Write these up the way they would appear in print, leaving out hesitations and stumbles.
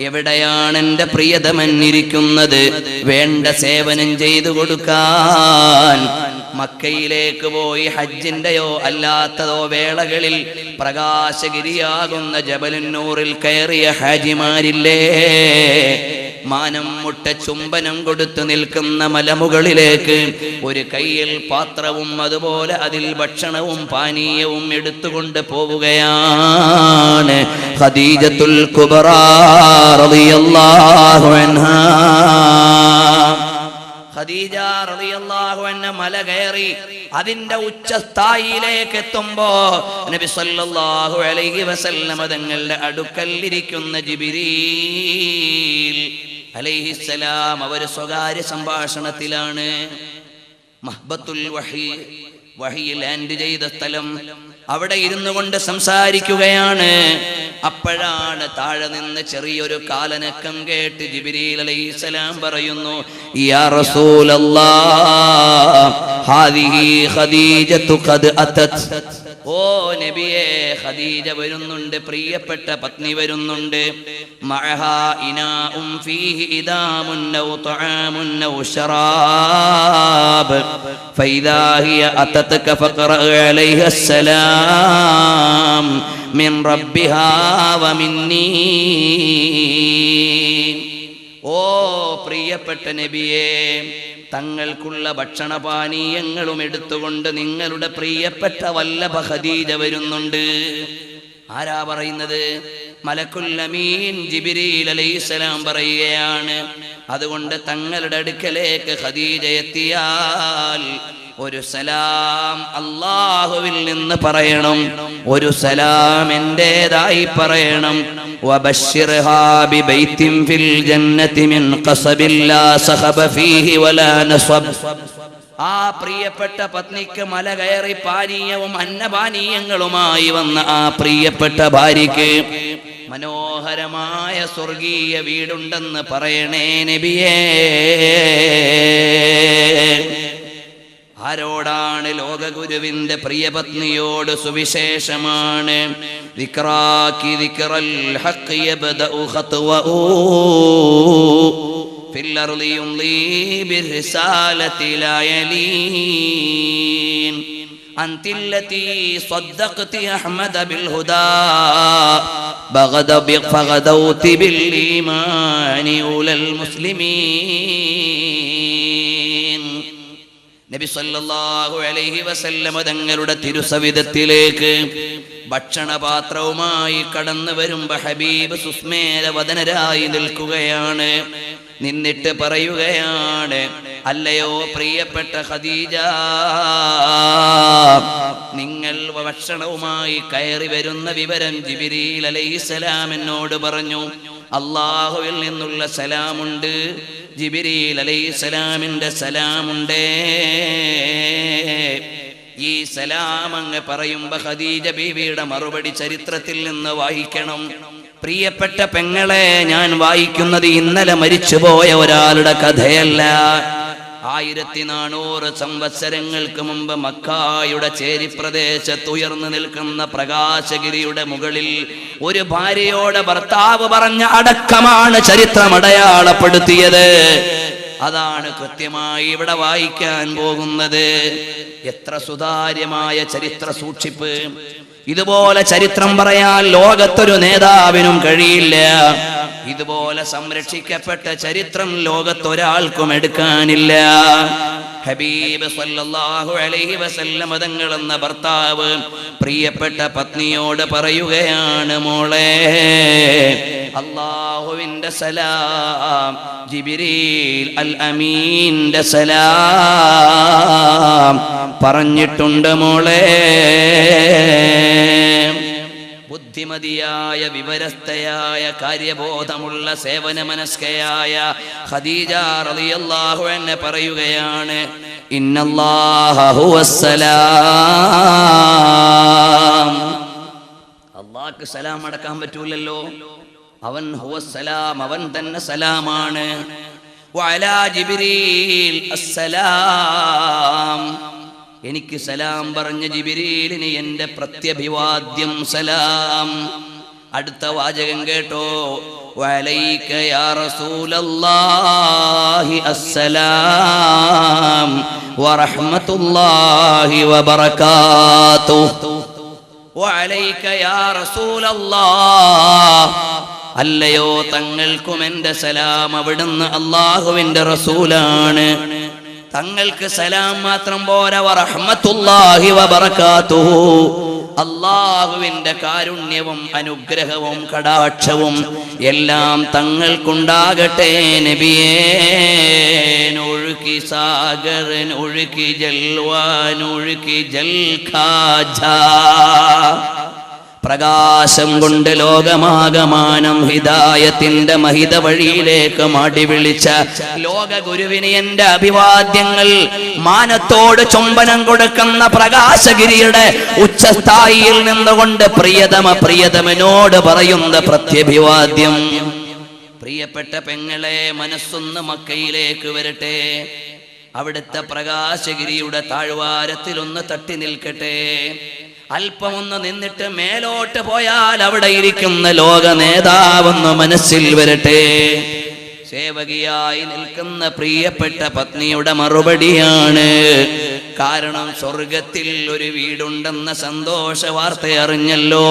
എവിടെയാണ് എൻ്റെ പ്രിയതമൻ ഇരിക്കുന്നത്? വേണ്ട സേവനം ചെയ്തു കൊടുക്കാൻ മക്കയിലേക്ക് പോയി ഹജ്ജിന്റെയോ അല്ലാത്തതോ വേളകളിൽ പ്രകാശഗിരിയാകുന്ന ജബലുന്നൂറിൽ കയറിയ ഹാജിമാരില്ലേ? മാനം മുട്ട ചുംബനം കൊടുത്തു നിൽക്കുന്ന മലമുകളിലേക്ക് ഒരു കയ്യിൽ പാത്രവും അതുപോലെ അതിൽ ഭക്ഷണവും പാനീയവും എടുത്തുകൊണ്ട് പോവുകയാണ് ഖദീജത്തുൽ കുബ്റാ റളിയല്ലാഹു അൻഹാ. ഖദീജ റളിയല്ലാഹു അൻഹ മല കയറി അതിന്റെ ഉച്ചസ്ഥായിയിലേക്ക് എത്തുമ്പോ നബി സല്ലല്ലാഹു അലൈഹി വസല്ലം തങ്ങളുടെ അടുക്കൽ ഇരിക്കുന്ന ജിബ്രീൽ അലൈഹിസ്സലാം അവർ സ്വകാര്യ സംഭാഷണത്തിലാണ്. മഹ്ബത്തുൽ വഹി ലാൻഡ് ചെയ്ത സ്ഥലം, അവിടെ ഇരുന്നു കൊണ്ട് സംസാരിക്കുകയാണ്. അപ്പോഴാണ് താഴെ നിന്ന് ചെറിയൊരു കാലനക്കം കേട്ട് ജിബ്രീൽ അലൈഹിസ്സലാം പറയുന്നു, യാ റസൂലല്ലാഹ് ഹാദിഹി ഖദീജതു ഖദ് അതത്. ഓ നബിയേ, ഖദീജ വരുന്നുണ്ട്, പ്രിയപ്പെട്ട പത്നി വരുന്നുണ്ട്. മഅഹാ ഇനാഉം ഫീഹി ഇദാമുൻ ഔ തആമുൻ ഔ ശറാബ് ഫൈദാ ഹിയ അതതക ഫഖറ അലൈഹാ അസ്സലാം മിൻ റബ്ബിഹാ വമിന്നീ. ഓ പ്രിയപ്പെട്ട നബിയേ, തങ്ങൾക്കുള്ള ഭക്ഷണപാനീയങ്ങളും എടുത്തുകൊണ്ട് നിങ്ങളുടെ പ്രിയപ്പെട്ട വല്ലഭ ഖദീജ വരുന്നുണ്ട്. ആരാ പറയുന്നത്? മലക്കുൽ അമീൻ ജിബ്രീൽ അലൈഹിസ്സലാം പറയുകയാണ്. അതുകൊണ്ട് തങ്ങളുടെ അടുക്കലേക്ക് ഖദീജ എത്തിയാൽ ഒരു സലാം അല്ലാഹുവിൽ നിന്ന് പറയണം, ഒരു സലാം എന്റേതായി പറയണം. വബശ്ശിർഹാ ബിബൈത്തിൻ ഫിൽ ജന്നതി മിൻ ഖസബിൻ ലാ സഖബ ഫീഹി വലാ നസബ്. ആ പ്രിയപ്പെട്ട പത്നിക്ക് മല കയറി പാനീയവും അന്നപാനീയങ്ങളുമായി വന്ന ആ പ്രിയപ്പെട്ട ഭാര്യയ്ക്ക് മനോഹരമായ സ്വർഗീയ വീടുണ്ടെന്ന് പറയണേ നബിയേ. ആരോടാണ്? ലോകഗുരുവിന്റെ പ്രിയപത്നിയോട് സുവിശേഷമാണ്. ദിക്റാകി ദിക്റൽ ഹഖ് യബ്ദഉ ഖത്വഉ ഫിൽ അർളി യുംലി ബിർസാലതി ലാ യലീൻ അൻതില്ലതി സ്വദ്ദഖതി അഹ്മദ ബിൽ ഹുദാ ഫഗദൗതി ബിൽ ഈമാനി ഉലൽ മുസ്ലിമീൻ. നബി സല്ലല്ലാഹു അലൈഹി വസല്ലം തങ്ങളുടെ തിരുസവിധത്തിലേക്ക് ഭക്ഷണപാത്രവുമായി കടന്നു വരുമ്പോ ഹബീബ് സുസ്മേര വദനരായി നിൽക്കുകയാണ്. നിന്നിട്ട് പറയുകയാണ്, അല്ലയോ പ്രിയപ്പെട്ട ഖദീജ, നിങ്ങൾ ഭക്ഷണവുമായി കയറി വരുന്ന വിവരം ജിബ്രീൽ അലൈഹിസ്സലാം എന്നോട് പറഞ്ഞു. അല്ലാഹുവിൽ നിന്നുള്ള സലാമുണ്ട്, ജിബ്രീൽ അലൈഹിസ്സലാമിന്റെ സലാമുണ്ട്. ഈ സലാം അങ്ങ് പറയുമ്പോ ഖദീജ ബീവിയുടെ മറുപടി ചരിത്രത്തിൽ നിന്ന് വായിക്കണം. പ്രിയപ്പെട്ട പെങ്ങളെ, ഞാൻ വായിക്കുന്നത് ഇന്നലെ മരിച്ചുപോയ ഒരാളുടെ കഥയല്ല. 1400 സംവത്സരങ്ങൾക്ക് മുമ്പ് മക്കായുടെ ചേരിപ്രദേശത്ത് ഉയർന്നു നിൽക്കുന്ന പ്രകാശഗിരിയുടെ മുകളിൽ ഒരു ഭാര്യയോടെ ഭർത്താവ് പറഞ്ഞ അടക്കമാണ് ചരിത്രം അടയാളപ്പെടുത്തിയത്. അതാണ് കൃത്യമായി ഇവിടെ വായിക്കാൻ പോകുന്നത്. എത്ര സുതാര്യമായ ചരിത്ര സൂക്ഷിപ്പ്! ഇതുപോലെ ചരിത്രം പറയാൻ ലോകത്തൊരു നേതാവിനും കഴിയില്ല. ഇതുപോലെ സംരക്ഷിക്കപ്പെട്ട ചരിത്രം ലോകത്തൊരാൾക്കും എടുക്കാനില്ല. ഹബീബ് സല്ലല്ലാഹു അലൈഹി വസല്ലം തങ്ങൾ എന്ന ഭർത്താവ് പ്രിയപ്പെട്ട പത്നിയോട് പറയുകയാണ്, മോളെ, അല്ലാഹുവിന്റെ സലാം, ജിബ്രീൽ അൽ അമീന്റെ സലാം പറഞ്ഞിട്ടുണ്ട് മോളെ. ബുദ്ധിമതിയായ, വിവരസ്ഥയായ, കാര്യബോധമുള്ള, സേവനമനസ്കയായ ഖദീജ റളിയല്ലാഹു അൻഹ പറയുകയാണ്, ഇന്നല്ലാഹ ഹുവസ്സലാം. അല്ലാഹുക്ക് സലാം അടക്കാൻ പറ്റൂലല്ലോ. അവൻ ഹുവസ്സലാം, അവൻ തന്നെ സലാമാണ്. വഅലാ ജിബ്രീൽ അസ്സലാം. എനിക്ക് സലാം പറഞ്ഞ ജിബ്രീലിന് എന്റെ പ്രത്യഭിവാദ്യം സലാം. അടുത്ത വാചകം കേട്ടോ, വഅലൈക യാ റസൂലല്ലാഹി അസ്സലാം വറഹ്മത്തുള്ളാഹി വബറകാതുഹു. വഅലൈക യാ റസൂലല്ലാഹ്, അല്ലയോ തങ്ങൾക്കും എൻ്റെ സലാം. അവിടുന്ന് അല്ലാഹുവിൻ്റെ റസൂലാണ്, തങ്ങൾക്ക് സലാം മാത്രം പോരാ. വറഹ്മത്തുള്ളാഹി വബറകാതുഹു, അല്ലാഹുവിൻ്റെ കാരുണ്യവും അനുഗ്രഹവും കടാക്ഷവും എല്ലാം തങ്ങൾക്കുണ്ടാകട്ടെ നബിയേ. ഒഴുക്കി സാഗരൻ ഒഴുക്കി ജൽവാൻ ഒഴുക്കി ജൽഖാജ, പ്രകാശം കൊണ്ട് ലോകമാകമാനം ഹിദായത്തിന്റെ മഹിത വഴിയിലേക്ക് മാടി വിളിച്ച ലോക ഗുരുവിന് എന്റെ അഭിവാദ്യങ്ങൾ. മാനത്തോട് ചുംബനം കൊടുക്കുന്ന പ്രകാശഗിരിയുടെ ഉച്ചസ്ഥായിയിൽ നിന്നുകൊണ്ട് പ്രിയതമനോട് പറയുന്ന പ്രത്യഭിവാദ്യം. പ്രിയപ്പെട്ട പെങ്ങളെ, മനസ്സൊന്ന് മക്കയിലേക്ക് വരട്ടെ. അവിടുത്തെ പ്രകാശഗിരിയുടെ താഴ്വാരത്തിലൊന്ന് തട്ടി നിൽക്കട്ടെ. അല്പമൊന്ന് നിന്നിട്ട് മേലോട്ട് പോയാൽ അവിടെ ഇരിക്കുന്ന ലോക നേതാവെന്ന് മനസ്സിൽ വരട്ടെ. സേവകിയായി നിൽക്കുന്ന പ്രിയപ്പെട്ട പത്നിയുടെ മറുപടിയാണ്. കാരണം സ്വർഗത്തിൽ ഒരു വീടുണ്ടെന്ന സന്തോഷ വാർത്ത അറിഞ്ഞല്ലോ.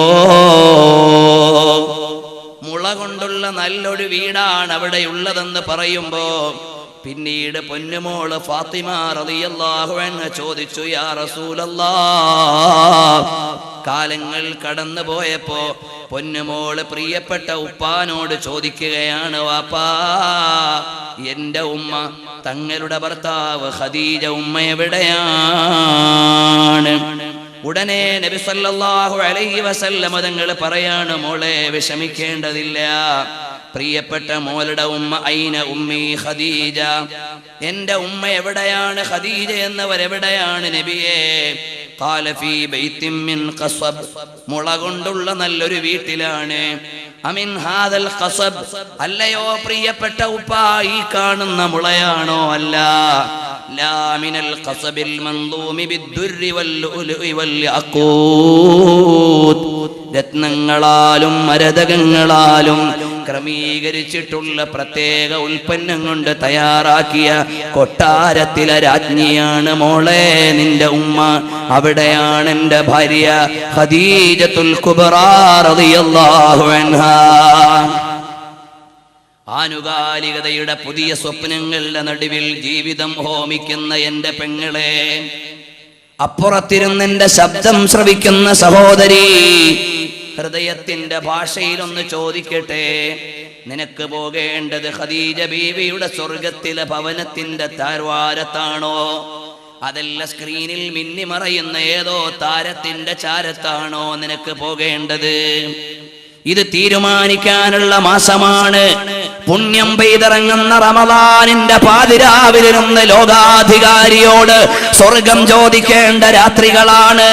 മുള കൊണ്ടുള്ള നല്ലൊരു വീടാണ് അവിടെയുള്ളതെന്ന് പറയുമ്പോ പിന്നീട് പൊന്നുമോള് ഫാത്തിമ റളിയല്ലാഹു അൻഹ ചോദിച്ചു, യാ റസൂലല്ലാഹ്, കാലങ്ങൾ കടന്നു പോയപ്പോ പൊന്നുമോള് പ്രിയപ്പെട്ട ഉപ്പാനോട് ചോദിക്കുകയാണ്, വാപ്പാ, എന്റെ ഉമ്മ, തങ്ങളുടെ ഭർത്താവ് ഖദീജ ഉമ്മ എവിടെയാണ്? ഉടനെ നബി സല്ലല്ലാഹു അലൈഹി വസല്ലം തങ്ങൾ പറയാണ്, മോളെ വിഷമിക്കേണ്ടതില്ല, പ്രിയപ്പെട്ട മോളുടെ ഉമ്മ ഐന ഉമ്മി ഖദീജ, എന്റെ ഉമ്മ എവിടെയാണ്, ഖദീജ എന്നവരെവിടെയാണ് നബിയേ? ഖാല ഫീ ബൈത്തിൻ മിൻ ഖസബ്, മുള കൊണ്ടുള്ള നല്ലൊരു വീട്ടിലാണ്. അമിൻ ഹാദൽ ഖസബ്, അല്ലയോ പ്രിയപ്പെട്ട ഉപ്പ, ഈ കാണുന്ന മുളയാണോ? അല്ല, ലാ മിനൽ ഖസബിൽ മൻദൂമി ബിദ്ദുർരി വൽലുഅ്ലുഇ വൽയഖൂത്, രത്നങ്ങളാലും മരതകങ്ങളാലും ക്രമീകരിച്ചിട്ടുള്ള പ്രത്യേക ഉൽപ്പന്നം കൊണ്ട് തയ്യാറാക്കിയ കൊട്ടാരത്തിലെ രാജ്ഞിയാണ് മോളെ നിന്റെ ഉമ്മ. അവിടെയാണ് എൻ്റെ ഭാര്യ ഖദീജത്തുൽ കുബ്റാ റളിയല്ലാഹു അൻഹാ. ആനുകാലികതയുടെ പുതിയ സ്വപ്നങ്ങളുടെ നടുവിൽ ജീവിതം ഹോമിക്കുന്ന എൻ്റെ പെങ്ങളെ, അപ്പുറത്തിരുന്നെന്റെ ശബ്ദം ശ്രവിക്കുന്ന സഹോദരി, ഹൃദയത്തിന്റെ ഭാഷയിലൊന്ന് ചോദിക്കട്ടെ, നിനക്ക് പോകേണ്ടത് ഖദീജ ബീവിയുടെ സ്വർഗത്തിലെ ഭവനത്തിന്റെ താഴ്വാരത്താണോ, അതല്ല സ്ക്രീനിൽ മിന്നിമറയുന്ന ഏതോ താരത്തിന്റെ ചാരത്താണോ നിനക്ക് പോകേണ്ടത്? ഇത് തീരുമാനിക്കാനുള്ള മാസമാണ്. പുണ്യം പെയ്തിറങ്ങുന്ന റമദാനിന്റെ പാതിരാവിലിരുന്ന് ലോകാധികാരിയോട് സ്വർഗം ചോദിക്കേണ്ട രാത്രികളാണ്.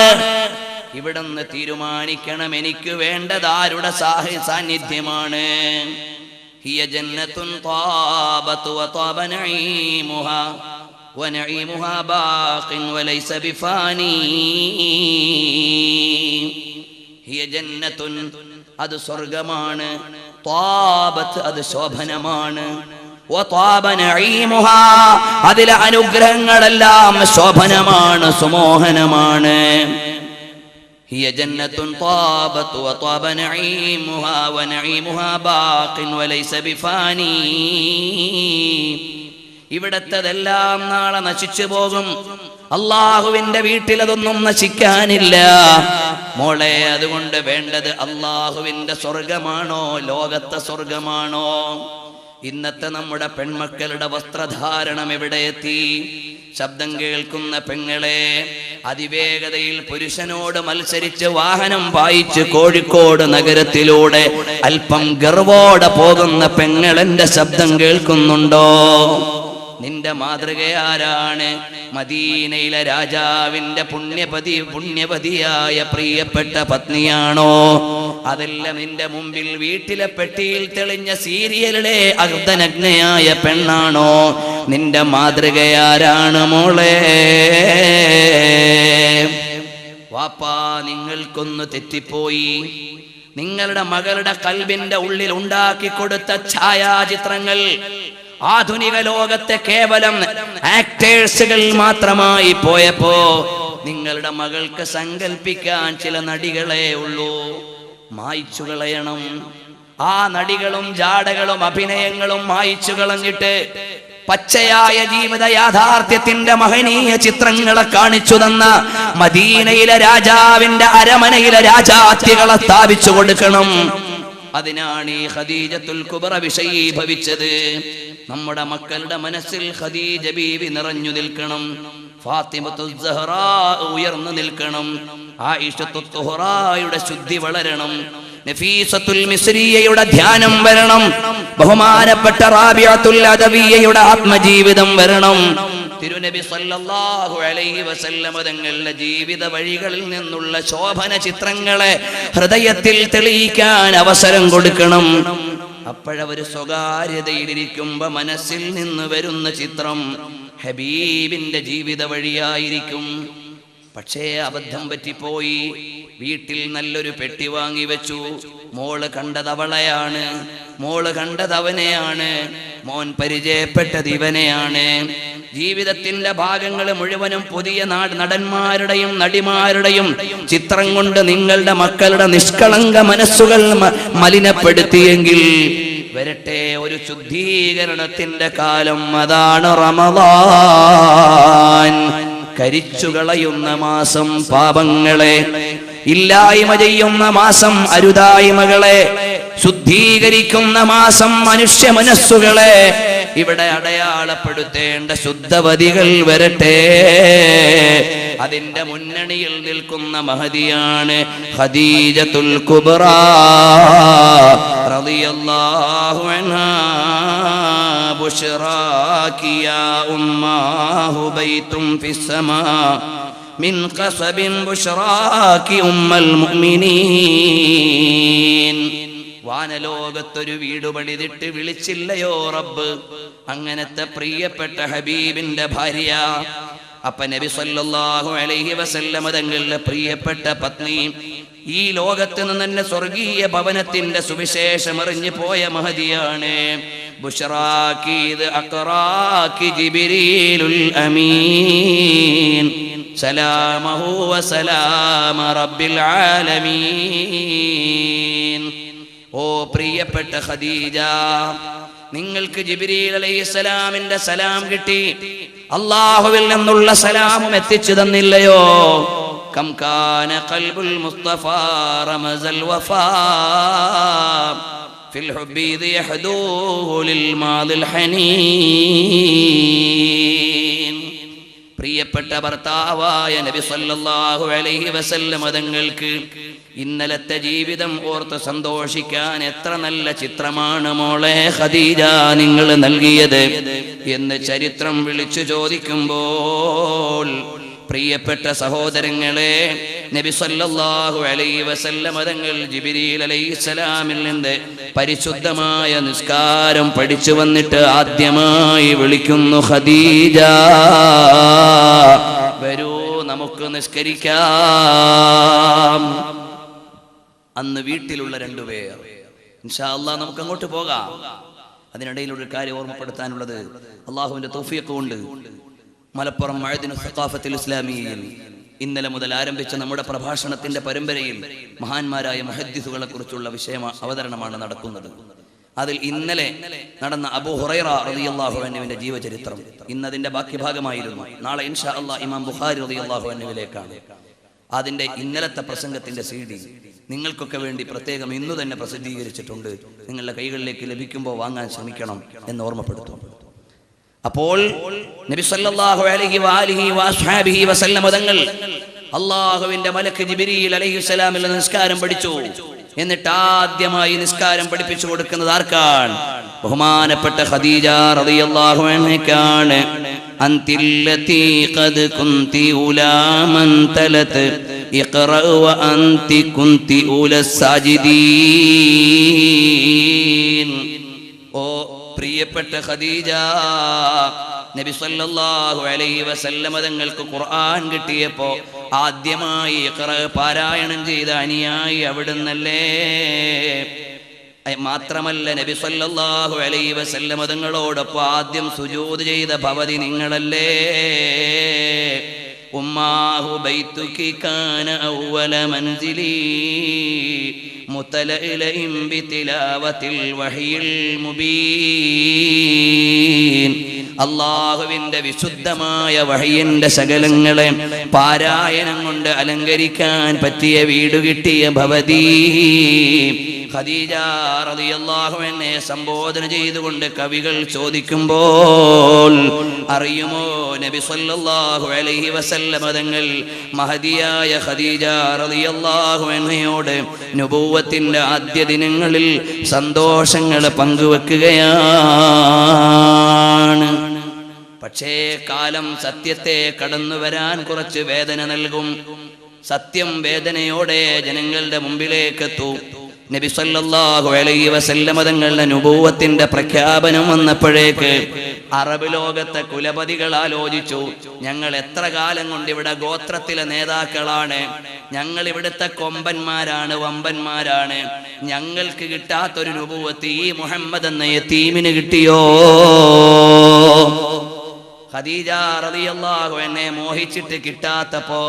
ഇവിടുന്ന് തീരുമാനിക്കണം, എനിക്ക് വേണ്ടത് ആരുടെ സാന്നിധ്യമാണ്. ഹിയ ജന്നത്തുൻ ത്വാബതു വത്വാബ നഈമുഹാ വനഈമുഹാ ബാഖിൻ വലൈസ ബിഫാനി. ഹിയ ജന്നത്തുൻ, അത് സ്വർഗമാണ്. ത്വാബത്ത്, അത് ശോഭനമാണ്. വത്വാബ നഈമുഹാ, അതിലെ അനുഗ്രഹങ്ങളെല്ലാം ശോഭനമാണ്, സുമോഹനമാണ്. ഹിയ ജന്നത്തുൻ ത്വാബത് വത്വാബ നഈമുഹാ വനഈമുഹാ ബാഖിൻ വലൈസ ബിഫാനി. ഇവിടത്തെതെല്ലാം നാളെ നശിച്ചു പോകും. അള്ളാഹുവിന്റെ വീട്ടിലതൊന്നും നശിക്കാനില്ല മോളെ. അതുകൊണ്ട് വേണ്ടത് അള്ളാഹുവിന്റെ സ്വർഗമാണോ, ലോകത്തെ സ്വർഗമാണോ? ഇന്നത്തെ നമ്മുടെ പെൺമക്കളുടെ വസ്ത്രധാരണം എവിടെ എത്തി? ശബ്ദം കേൾക്കുന്ന പെങ്ങളെ, അതിവേഗതയിൽ പുരുഷനോട് മത്സരിച്ച് വാഹനം പായിച്ച് കോഴിക്കോട് നഗരത്തിലൂടെ അല്പം ഗർവോടെ പോകുന്ന പെങ്ങളെന്റെ ശബ്ദം കേൾക്കുന്നുണ്ടോ? നിന്റെ മാതൃകയാരാണ്? മദീനയിലെ രാജാവിന്റെ പുണ്യപതിയായ പ്രിയപ്പെട്ട പത്നിയാണോ? അതല്ല നിന്റെ മുമ്പിൽ വീട്ടിലെ പെട്ടിയിൽ തെളിഞ്ഞ സീരിയലിലെ അർദ്ധനഗ്നയായ പെണ്ണാണോ? നിന്റെ മാതൃകയാരാണ് മോളെ? വാപ്പാ, നിങ്ങൾക്കൊന്ന് തെറ്റിപ്പോയി. നിങ്ങളുടെ മകളുടെ കൽബിന്റെ ഉള്ളിൽ ഉണ്ടാക്കി കൊടുത്ത ഛായാചിത്രങ്ങൾ ആധുനിക ലോകത്തെ കേവലം ആക്ടേഴ്സുകൾ മാത്രമായി പോയപ്പോ നിങ്ങളുടെ മകൾക്ക് സങ്കല്പിക്കാൻ ചില നടികളെ ഉള്ളൂ. മായ്ച്ചു കളയണം. ആ നടികളും ജാടകളും അഭിനയങ്ങളും മായ്ച്ചു കളഞ്ഞിട്ട് പച്ചയായ ജീവിത യാഥാർത്ഥ്യത്തിന്റെ മഹനീയ ചിത്രങ്ങളെ കാണിച്ചു തന്ന മദീനയിലെ രാജാവിന്റെ അരമനയിലെ രാജാത്തികളെ സ്ഥാപിച്ചു കൊടുക്കണം. അതിനാണ് ഈ ഖദീജത്തുൽ കുബ്ര വിഷയീഭവിച്ചത്. നമ്മുടെ മക്കളുടെ മനസ്സിൽ ഖദീജ ബീവി നിറഞ്ഞു നിൽക്കണം. ഫാത്തിമത്തുൽ സഹ്റാ ഉയർന്നു നിൽക്കണം. ആയിഷത്തുൽ തുഹ്റായുടെ ശുദ്ധി വളരണം. നഫീസത്തുൽ മിസ്രിയയുടെ ധ്യാനം വരണം. ബഹുമാനപ്പെട്ട റാബിയത്തുൽ അദവിയയുടെ ആത്മജീവിതം വരണം. തിരുനബി സല്ലല്ലാഹു അലൈഹി വസല്ലം തങ്ങളുടെ ജീവിത വഴികളിൽ നിന്നുള്ള ശോഭന ചിത്രങ്ങളെ ഹൃദയത്തിൽ തെളിയിക്കാൻ അവസരം കൊടുക്കണം. അപ്പോഴവര് സ്വകാര്യതയിലിരിക്കുമ്പോ മനസ്സിൽ നിന്ന് വരുന്ന ചിത്രം ഹബീബിന്റെ ജീവിത വഴിയായിരിക്കും. പക്ഷേ അബദ്ധം പറ്റിപ്പോയി. വീട്ടിൽ നല്ലൊരു പെട്ടി വാങ്ങി വെച്ചു. മോള് കണ്ടത് അവളെയാണ്, മോള് കണ്ടത് അവനെയാണ്, മോൻ പരിചയപ്പെട്ടത് ഇവനെയാണ്. ജീവിതത്തിന്റെ ഭാഗങ്ങൾ മുഴുവനും പുതിയ നടന്മാരുടെയും നടിമാരുടെയും ചിത്രം കൊണ്ട് നിങ്ങളുടെ മക്കളുടെ നിഷ്കളങ്ക മനസ്സുകൾ മലിനപ്പെടുത്തിയെങ്കിൽ വരട്ടെ ഒരു ശുദ്ധീകരണത്തിന്റെ കാലം. അതാണ് റമളാൻ. കരിച്ചുകളയുന്ന മാസം, പാപങ്ങളെ ഇല്ലായ്മ ചെയ്യുന്ന മാസം, അരുതായ്മകളെ ശുദ്ധീകരിക്കുന്ന മാസം, മനുഷ്യ മനസ്സുകളെ ഇവിടെ അടയാളപ്പെടുത്തേണ്ട ശുദ്ധവതികൾ വരട്ടെ. അതിന്റെ മുന്നണിയിൽ നിൽക്കുന്ന മഹദിയാണ് ഖദീജത്തുൽ കുബ്ര റളിയല്ലാഹു അൻഹാ. ബുശ്റാകി യാ ഉമ്മാഹു ബൈതും ഫിസ്സമാ മിൻ ഖസബിൻ ബുശ്റാകി ഉമ്മൽ മുഅ്മിനീൻ. വാനലോകത്തൊരു വീട് പണിതിട്ട് വിളിച്ചില്ലയോ റബ്ബ് അങ്ങനത്തെ പ്രിയപ്പെട്ട ഹബീബിന്റെ ഭാര്യ. അപ്പ നബി സല്ലല്ലാഹു അലൈഹി വസല്ലം തങ്ങളുടെ പ്രിയപ്പെട്ട പത്നി ഈ ലോകത്ത് നിന്ന് തന്നെ സ്വർഗീയ ഭവനത്തിന്റെ സുവിശേഷം അറിഞ്ഞു പോയ മഹദിയാണ്. ബുശ്റാകി അഖറാകി ജിബ്രീലുൽ അമീൻ സലാമഹു വസലാമ റബ്ബിൽ ആലമീൻ. ഓ പ്രിയപ്പെട്ട ഖദീജ, നിങ്ങൾക്ക് ജിബ്രീൽ അലൈഹിസ്സലാമിന്റെ സലാം കിട്ടി. അല്ലാഹുവിൽ നിന്നുള്ള സലാമും എത്തിച്ചു തന്നില്ലയോ? കം കാന ഖൽബുൽ മുസ്തഫാ റമസൽ വഫാ ഫിൽ ഹുബ്ബി യഹ്ദൂഹു ലിൽ മാദിൽ ഹനീൻ. പ്രിയപ്പെട്ട ഭർത്താവായ നബി സല്ലല്ലാഹു അലൈഹി വസല്ലം തങ്ങൾക്ക് ഇന്നലത്തെ ജീവിതം ഓർത്ത് സന്തോഷിക്കാൻ എത്ര നല്ല ചിത്രമാണ് മോളെ ഖദീജ നിങ്ങൾ നൽകിയത് എന്ന് ചരിത്രം വിളിച്ചു ചോദിക്കുമ്പോൾ പ്രിയപ്പെട്ട സഹോദരങ്ങളെ, നബി സല്ലല്ലാഹു അലൈഹി വസല്ലം തങ്ങൾ ജിബ്രീൽ അലൈഹിസ്സലാമിൽ നിന്ന് പരിശുദ്ധമായ നിസ്കാരം പഠിച്ചു വന്നിട്ട് ആദ്യമായി വിളിക്കുന്നു, ഖദീജ വരൂ നമുക്ക് നിസ്കരിക്കാം. അന്ന് വീട്ടിലുള്ള രണ്ടുപേർ. ഇൻഷാ അല്ലാഹ് നമുക്ക് അങ്ങോട്ട് പോകാം. അതിനിടയിലൊരു കാര്യം ഓർമ്മപ്പെടുത്താനുള്ളത്, അള്ളാഹുവിന്റെ തൗഫീഖ് കൊണ്ട് മലപ്പുറം മഅദിനു സഖാഫത്തുൽ ഇസ്ലാമിയയിൽ ഇന്നലെ മുതൽ ആരംഭിച്ച നമ്മുടെ പ്രഭാഷണത്തിന്റെ പരമ്പരയിൽ മഹാന്മാരായ മുഹദ്ദിസുകളെ കുറിച്ചുള്ള അവതരണമാണ് നടക്കുന്നത്. അതിൽ ഇന്നലെ നടന്ന അബൂ ഹുറൈറ റളിയല്ലാഹു അൻഹുവിന്റെ ജീവചരിത്രം ഇന്നതിന്റെ ബാക്കി ഭാഗമായിരുന്നു. നാളെ ഇൻഷാ അല്ലാഹ് ഇമാം ബുഖാരി റളിയല്ലാഹു അൻഹുവിലേക്കാണ്. അതിന്റെ ഇന്നലത്തെ പ്രസംഗത്തിന്റെ CD നിങ്ങൾക്കൊക്കെ വേണ്ടി പ്രത്യേകം ഇന്നു തന്നെ പ്രസിദ്ധീകരിച്ചിട്ടുണ്ട്. നിങ്ങളുടെ കൈകളിലേക്ക് ലഭിക്കുമ്പോൾ വാങ്ങാൻ ശ്രമിക്കണം എന്ന് ഓർമ്മപ്പെടുത്തും. അപ്പോൾ നബി സല്ലല്ലാഹു അലൈഹി വആലിഹി വഅസ്ഹാബിഹി വസല്ലം തങ്ങൾ അല്ലാഹുവിന്റെ മലക്ക് ജിബ്രീൽ അലൈഹിസ്സലാമിൽ നിസ്കാരം പഠിച്ചു. എന്നിട്ട് ആദ്യമായി നിസ്കാരം പഠിപ്പിച്ചു കൊടുക്കുന്നത് ആർക്കാണ്? ബഹുമാനപ്പെട്ട ഖദീജ റളിയല്ലാഹു അൻഹയ്ക്കാണ്. അൻതില്ലതി ഖദ് കുന്തി ഉലാമൻ തലത് ഇഖ്റ വ അൻതി കുന്തി ഉലസാജിദീൻ. ഓ പ്രിയപ്പെട്ട ഖദീജ, നബി സല്ലല്ലാഹു അലൈഹി വസല്ലമ തങ്ങൾക്ക് ഖുർആൻ കിട്ടിയപ്പോ ആദ്യമായി ഇഖ്റ പാരായണം ചെയ്ത അനുയായി അവിടുന്നല്ലേ? മാത്രമല്ല, നബി സല്ലല്ലാഹു അലൈഹി വസല്ലമ തങ്ങളോടൊപ്പം ആദ്യം സുജൂദ് ചെയ്ത ഭവതി നിങ്ങളല്ലേ? ഉമ്മാഹു ബൈതുകി കാന അവ്വല മൻസിലി മുതലഇലഇം ബിതിലാവത്തിൽ വഹിയിൽ മുബീൻ. അല്ലാഹുവിന്റെ വിശുദ്ധമായ വഹയിന്റെ ശകലങ്ങളെ പാരായണം കൊണ്ട് അലങ്കരിക്കാൻ പറ്റിയ വീട് കിട്ടിയ ഭവതി ഖദീജ റളിയല്ലാഹു അൻഹയെ സംബോധന ചെയ്തുകൊണ്ട് കവികൾ ചോദിക്കുമ്പോൾ, അറിയുമോ നബി സല്ലല്ലാഹു അലൈഹി വസല്ലമ തങ്ങൾ മഹദിയായ ഖദീജ റളിയല്ലാഹു അൻഹയോട് നുബുവത്തിന്റെ ആദ്യ ദിനങ്ങളിൽ സന്തോഷങ്ങൾ പങ്കുവെക്കുകയാണ്. പക്ഷേ കാലം സത്യത്തെ കടന്നു വരാൻ കുറച്ച് വേദന നൽകും. സത്യം വേദനയോടെ ജനങ്ങളുടെ മുമ്പിലേക്ക് എത്തും. നബി സല്ലല്ലാഹു അലൈഹി വസല്ലമ തങ്ങളുടെ നുബുവത്തിന്റെ പ്രഖ്യാപനം വന്നപ്പോഴേക്ക് അറബ് ലോകത്തെ കുലപതികൾ ആലോചിച്ചു, ഞങ്ങൾ എത്ര കാലം കൊണ്ട് ഇവിടെ ഗോത്രത്തിലെ നേതാക്കളാണ്, ഞങ്ങൾ ഇവിടുത്തെ കൊമ്പന്മാരാണ്, വമ്പന്മാരാണ്, ഞങ്ങൾക്ക് കിട്ടാത്തൊരു നുബുവത്ത് ഈ മുഹമ്മദ് എന്ന യതീമിന് കിട്ടിയോ? ഖദീജ റളിയല്ലാഹു അൻഹയെ മോഹിച്ചിട്ട് കിട്ടാത്തപ്പോ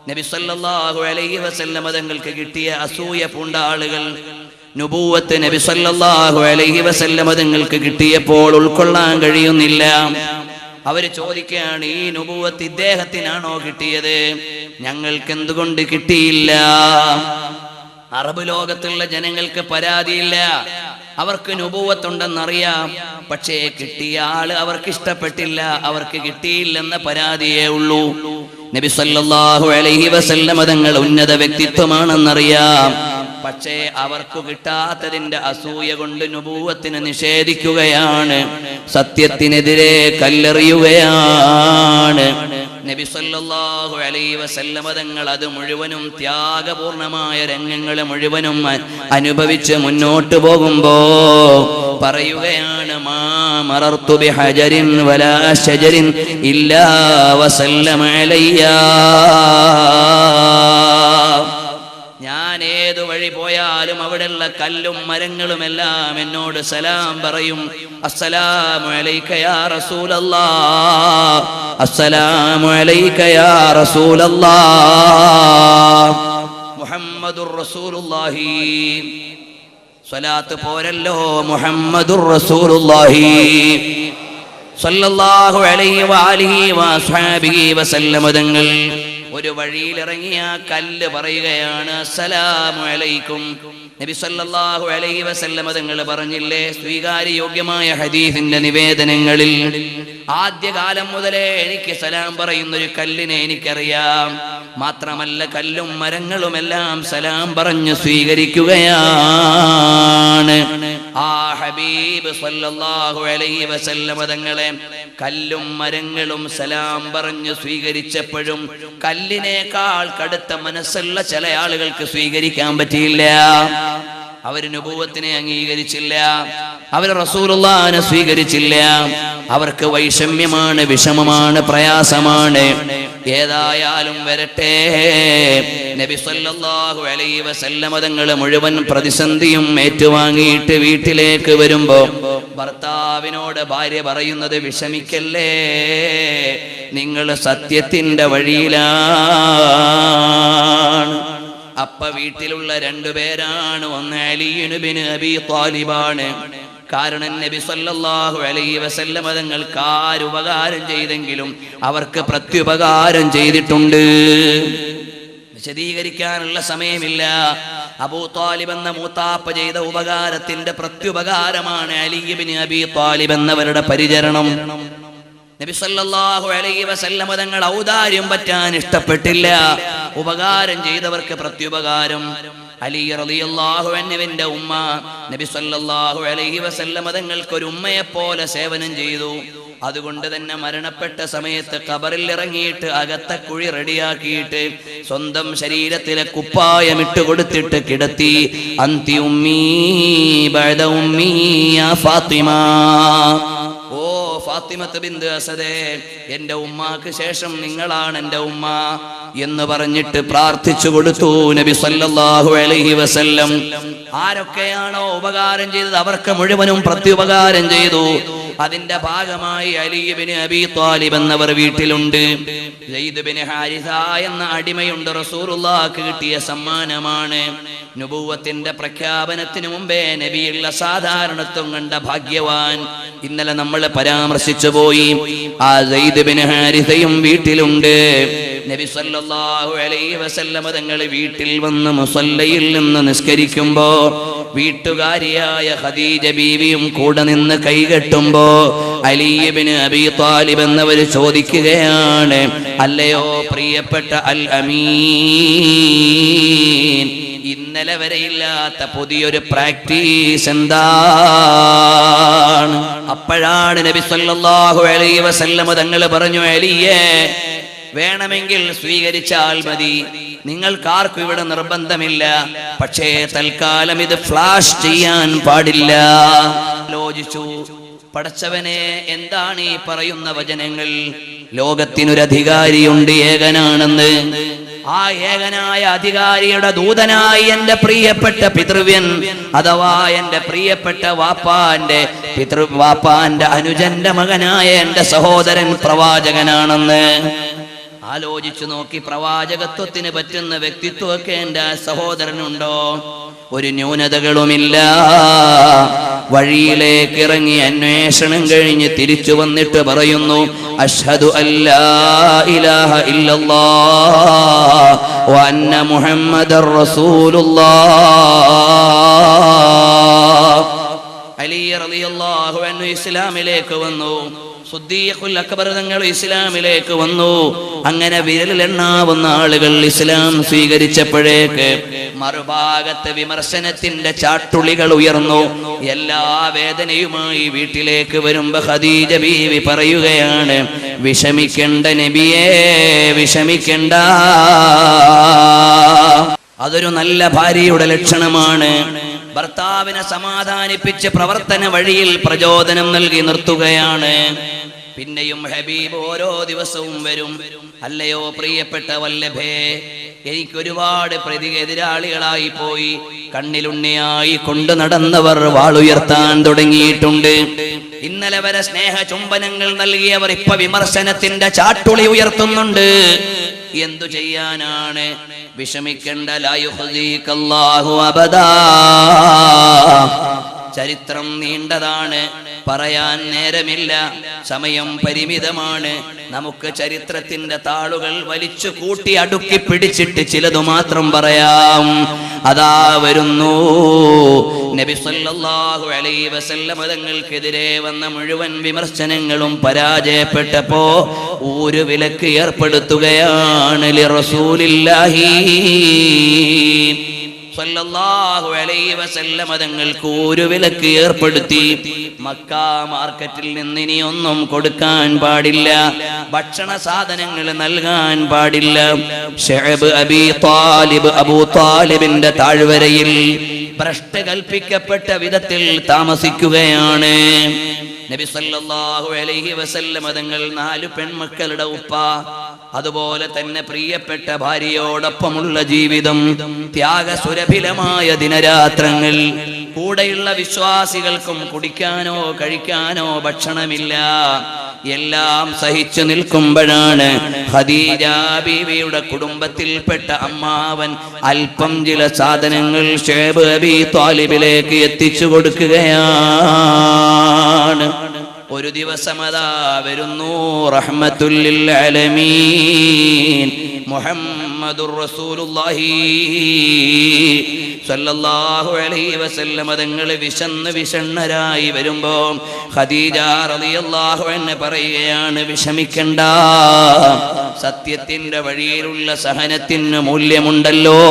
നബി സല്ലല്ലാഹു അലൈഹി വസല്ലമ തങ്ങൾക്ക് കിട്ടിയ അസൂയ പൂണ്ട ആളുകൾ നുബുവത്ത് നബി സല്ലല്ലാഹു അലൈഹി വസല്ലമ തങ്ങൾക്ക് കിട്ടിയപ്പോൾ ഉൾക്കൊള്ളാൻ കഴിയുന്നില്ല. അവര് ചോദിക്കുകയാണ്, ഈ നുബുവത്ത് ഇദ്ദേഹത്തിനാണോ കിട്ടിയത്? ഞങ്ങൾക്ക് എന്തുകൊണ്ട് കിട്ടിയില്ല? അറബ് ലോകത്തുള്ള ജനങ്ങൾക്ക് പരാതിയില്ല, അവർക്ക് നുബുവത്തുണ്ടെന്നറിയാം. പക്ഷേ കിട്ടിയ ആള് അവർക്ക് ഇഷ്ടപ്പെട്ടില്ല, അവർക്ക് കിട്ടിയില്ലെന്ന പരാതിയേ ഉള്ളൂ. നബി സല്ലല്ലാഹു അലൈഹി വസല്ലമ തങ്ങൾ ഉന്നത വ്യക്തിത്വമാണെന്നറിയാം. പക്ഷേ അവർക്ക് കിട്ടാത്തതിന്റെ അസൂയ കൊണ്ട് നുബുവത്തിനെ നിഷേധിക്കുകയാണ്, സത്യത്തിനെതിരെ കല്ലെറിയുകയാണ്. നബി സല്ലല്ലാഹു അലൈഹി വസല്ലമ തങ്ങൾ അത് മുഴുവനും ത്യാഗപൂർണമായ രംഗങ്ങൾ മുഴുവനും അനുഭവിച്ച് മുന്നോട്ട് പോകുമ്പോ പറയുകയാണ്, മാ മറർതു ബിഹജരിൻ വലാ ശജരിൻ ഇല്ലാ വസല്ലമ അലയ്യ. ഞാൻ ഏതു വഴി പോയാലും അവിടെയുള്ള കല്ലും മരങ്ങളും എല്ലാം എന്നോട് സലാം പറയും. അസ്സലാമു അലൈക യാ റസൂലല്ലാഹ്, അസ്സലാമു അലൈക യാ റസൂലല്ലാഹ്. മുഹമ്മദുർ റസൂലുള്ളാഹി. സ്വലാത്ത് പോരല്ലോ, മുഹമ്മദുർ റസൂലുള്ളാഹി സ്വല്ലല്ലാഹു അലൈഹി വആലിഹി വഅസ്ഹാബിഹി വസല്ലമ തങ്ങൾ ഒരു വഴിയിലിറങ്ങിയ കല്ല് പറയുകയാണ്, അസ്സലാമു അലൈക്കും. നബി സല്ലല്ലാഹു അലൈഹി വസല്ലമ തങ്ങൾ പറഞ്ഞില്ലേ, സ്വീകാര്യയോഗ്യമായ ഹദീസിന്റെ നിവേദനങ്ങളിൽ ആദ്യകാലം മുതലേ എനിക്ക് സലാം പറയുന്നൊരു കല്ലിനെ എനിക്കറിയാം. മാത്രമല്ല, കല്ലും മരങ്ങളുമെല്ലാം സലാം പറഞ്ഞു സ്വീകരിക്കുകയാണ്. ആ ഹബീബ് സല്ലല്ലാഹു അലൈഹി വസല്ലമ തങ്ങളെ കല്ലും മരങ്ങളും സലാം പറഞ്ഞു സ്വീകരിച്ചപ്പോഴും കല്ലിനേക്കാൾ കടുത്ത മനസ്സുള്ള ചില ആളുകൾക്ക് സ്വീകരിക്കാൻ പറ്റിയില്ല. അവർ നുബുവത്തിനെ അംഗീകരിച്ചില്ല, അവർ റസൂലുള്ളാഹിനെ സ്വീകരിച്ചില്ല. അവർക്ക് വൈഷമ്യമാണ്, വിഷമമാണ്, പ്രയാസമാണ്. ഏതായാലും വരട്ടെ, നബി സല്ലല്ലാഹു അലൈഹി വസല്ലമ തങ്ങൾ മുഴുവൻ പ്രതിസന്ധിയും ഏറ്റുവാങ്ങിയിട്ട് വീട്ടിലേക്ക് വരുമ്പോ ഭർത്താവിനോട് ഭാര്യ പറയുന്നത്, വിഷമിക്കല്ലേ, നിങ്ങൾ സത്യത്തിന്റെ വഴിയിലാണ്. അപ്പ വീട്ടിലുള്ള രണ്ടുപേരാണ്. ഒന്ന് അലി ഇബ്നു അബീ ത്വാലിബാണ്. കാരണം നബി സല്ലല്ലാഹു അലൈഹി വസല്ലമ തങ്ങൾക്ക് ആരുപകാരം ചെയ്തെങ്കിലും അവർക്ക് പ്രത്യുപകാരം ചെയ്തിട്ടുണ്ട്. വിശദീകരിക്കാനുള്ള സമയമില്ല. അബൂ ത്വാലിബ് എന്ന മൂത്താപ്പ ചെയ്ത ഉപകാരത്തിന്റെ പ്രത്യുപകാരമാണ് അലി ഇബ്നു അബീ ത്വാലിബ് എന്നവരുടെ പരിചരണം. നബി സല്ലല്ലാഹു അലൈഹി വസല്ലമ തങ്ങൾ ഔദാര്യം പറ്റാൻ ഇഷ്ടപ്പെട്ടില്ല. ഉപകാരം ചെയ്തവർക്ക് പ്രത്യുപകാരം. അലി റളിയല്ലാഹു അൻഹുവിന്റെ ഉമ്മ നബി സല്ലല്ലാഹു അലൈഹി വസല്ലമ തങ്ങൾക്ക് ഒരു ഉമ്മയെ പോലെ സേവനം ചെയ്തു. അതുകൊണ്ട് തന്നെ മരണപ്പെട്ട സമയത്ത് ഖബറിൽ ഇറങ്ങിയിട്ട് അകത്തെ കുഴി റെഡിയാക്കിയിട്ട് സ്വന്തം ശരീരത്തിലെ കുപ്പായം ഇട്ട് കൊടുത്തിട്ട് കിടത്തി. അന്തി ഉമ്മീ ബഅദ ഉമ്മീ യാ ഫാത്തിമ, ഓ ഫാത്തിമത്ത് ബിന്ത് അസദേ, എന്റെ ഉമ്മാക്ക് ശേഷം നിങ്ങളാണ് എന്റെ ഉമ്മ എന്ന് പറഞ്ഞിട്ട് പ്രാർത്ഥിച്ചു കൊടുത്തു നബി സല്ലല്ലാഹു അലൈഹി വസല്ലം. ആരൊക്കെയാണോ ഉപകാരം ചെയ്തത് അവർക്ക് മുഴുവനും പ്രത്യുപകാരം ചെയ്തു. അതിന്റെ ഭാഗമായി അലി ഇബ്നു അബീ ത്വാലിബ് എന്നവർ വീട്ടിലുണ്ട്. സയ്യിദ് ഇബ്നു ഹാരിസ എന്ന അടിമയുണ്ട്. റസൂലുള്ളാഹിക്ക് കിട്ടിയ സമ്മാനമാണ്. നുബുവത്തിന്റെ പ്രഖ്യാപനത്തിന് മുമ്പേ നബിയുള്ള സാധാരണത്വം കണ്ട ഭാഗ്യവാൻ. ഇന്നലെ നമ്മൾ പരാമർശിച്ചു പോയി. ആ സയ്യിദ് ഇബ്നു ഹാരിസയും വീട്ടിലുണ്ട്. നബി സല്ലല്ലാഹു അലൈഹി വസല്ലം തങ്ങൾ വീട്ടിൽ വന്ന് മുസല്ലയിൽ നിന്ന് നിസ്കരിക്കുമ്പോ വീട്ടുകാരിയായ ഖദീജ ബീവിയും കൂടെ നിന്ന് കൈകെട്ടുമ്പോ അലി ഇബ്നു അബീ ത്വാലിബ് എന്നവർ ചോദിക്കുകയാണ്, അല്ലയോ പ്രിയപ്പെട്ട അൽ അമീൻ, ഇന്നലെ വരെ ഇല്ലാത്ത പുതിയൊരു പ്രാക്ടീസ് എന്താണ്? അപ്പോഴാണ് നബി സല്ലല്ലാഹു അലൈഹി വസല്ലം തങ്ങൾ പറഞ്ഞു, അലിയേ, വേണമെങ്കിൽ സ്വീകരിച്ചാൽ മതി, നിങ്ങൾക്കാർക്കും ഇവിടെ നിർബന്ധമില്ല. പക്ഷേ തൽക്കാലം ഇത് ഫ്ലാഷ് ചെയ്യാൻ പാടില്ല. ആലോചിച്ചു, പടച്ചവനെ, എന്താണ് ഈ പറയുന്ന വചനങ്ങൾ? ലോകത്തിനൊരു അധികാരിയുണ്ട്, ഏകനാണെന്ന്. ആ ഏകനായ അധികാരിയുടെ ദൂതനായി എന്റെ പ്രിയപ്പെട്ട പിതൃവ്യൻ അഥവാ എന്റെ പ്രിയപ്പെട്ട വാപ്പാന്റെ അനുജന്റെ മകനായ എന്റെ സഹോദരൻ പ്രവാചകനാണെന്ന് ആലോചിച്ചു നോക്കി. പ്രവാചകത്വത്തിന് പറ്റുന്ന വ്യക്തിത്വമൊക്കെ എന്റെ സഹോദരനുണ്ടോ? ഒരു ന്യൂനതകളുമില്ല. വഴിയിലേക്ക് ഇറങ്ങി അന്വേഷണം കഴിഞ്ഞ് തിരിച്ചു വന്നിട്ട് പറയുന്നു, അഷ്ഹദു അല്ലാ ഇലാഹ ഇല്ലല്ലാഹ് വ അന്ന മുഹമ്മദർ റസൂലുള്ളാഹ്. അലി റളിയല്ലാഹു അൻഹു ഇസ്ലാമിലേക്ക് വന്നു. സിദ്ദീഖുൽ അക്ബർ തങ്ങൾ ഇസ്ലാമിലേക്ക് വന്നു. അങ്ങനെ വിരലിലെണ്ണാവുന്ന ആളുകൾ ഇസ്ലാം സ്വീകരിച്ചപ്പോഴേക്ക് മറുഭാഗത്ത് വിമർശനത്തിന്റെ ചാട്ടുളികൾ ഉയർന്നു. എല്ലാ വേദനയുമായി വീട്ടിലേക്ക് വരുമ്പോ ഖദീജ ബീവി പറയുകയാണ്, വിഷമിക്കണ്ട നബിയേ, വിഷമിക്കണ്ട. അതൊരു നല്ല ഭാര്യയുടെ ലക്ഷണമാണ്. ഭർത്താവിനെ സമാധാനിപ്പിച്ച് പ്രവർത്തന വഴിയിൽ പ്രചോദനം നൽകി നിർത്തുകയാണ്. പിന്നെയും ഹബീബ് ഓരോ ദിവസവും വരും, അല്ലയോ പ്രിയപ്പെട്ട വല്ലഭേ, എനിക്കൊരുപാട് എതിരാളികളായി പോയി. കണ്ണിലുണ്ണിയായി കൊണ്ടു നടന്നവർ വാളുയർത്താൻ തുടങ്ങിയിട്ടുണ്ട്. ഇന്നലെ വരെ സ്നേഹ ചുംബനങ്ങൾ നൽകിയവർ ഇപ്പൊ വിമർശനത്തിന്റെ ചാട്ടുളി ഉയർത്തുന്നുണ്ട്. എന്തു ചെയ്യാനാണ്? വിഷമിക്കണ്ട, ലാ യുഖ്സീകല്ലാഹു അബദാ. ചരിത്രം നീണ്ടതാണ്, പറയാൻ നേരമില്ല, സമയം പരിമിതമാണ്. നമുക്ക് ചരിത്രത്തിന്റെ താളുകൾ വലിച്ചു കൂട്ടി അടുക്കി പിടിച്ചിട്ട് ചിലതു മാത്രം പറയാം. അതാ വരുന്നു നബി സല്ലല്ലാഹു അലൈഹി വസല്ലം തങ്ങൾക്കെതിരെ വന്ന മുഴുവൻ വിമർശനങ്ങളും പരാജയപ്പെട്ടപ്പോ ഒരു വിലക്ക് ഏർപ്പെടുത്തുകയാണ് റസൂലില്ലാഹി സല്ലല്ലാഹു അലൈഹി വസല്ലം തങ്ങൾക്ക് ഒരു വിലക്ക് ഏർപ്പെടുത്തി. മക്ക മാർക്കറ്റിൽ നിന്ന് ഇനി ഒന്നും കൊടുക്കാൻ പാടില്ല, ഭക്ഷണ സാധനങ്ങൾ നൽകാൻ പാടില്ല. ശഅബ് അബൂ താലിബിന്റെ താഴ്വരയിൽ ഭ്രഷ്ട് കൽപ്പിക്കപ്പെട്ട വിധത്തിൽ താമസിക്കുകയാണ് നബി സല്ലല്ലാഹു അലൈഹി വസല്ലം തങ്ങൾ. 4 പെൺമക്കളുടെ ഉപ്പ, അതുപോലെ തന്നെ പ്രിയപ്പെട്ട ഭാര്യയോടൊപ്പമുള്ള ജീവിതം, ത്യാഗസുരഭിലമായ ദിനരാത്രങ്ങൾ. കൂടെയുള്ള വിശ്വാസികൾക്കും കുടിക്കാനോ കഴിക്കാനോ ഭക്ഷണമില്ല. എല്ലാം സഹിച്ചു നിൽക്കുമ്പോഴാണ് ഖദീജ ബീവിയുടെ കുടുംബത്തിൽപ്പെട്ട അമ്മാവൻ അല്പം ചില സാധനങ്ങൾ ശഅബ് അബീ ത്വാലിബിലേക്ക് എത്തിച്ചു കൊടുക്കുകയാണ്. ഒരു ദിവസം അതാ വരുന്നു റഹ്മത്തുൽ ലിൽ ആലമീൻ മുഹമ്മദുർ റസൂലുള്ളാഹി സല്ലല്ലാഹു അലൈഹി വസല്ലം തങ്ങൾ വിഷണ്ണരായി വരുമ്പോ ഖദീജ റളിയല്ലാഹു അൻഹ പറയുകയാണ്, വിഷമിക്കണ്ട, സത്യത്തിന്റെ വഴിയിലുള്ള സഹനത്തിന് മൂല്യമുണ്ടല്ലോ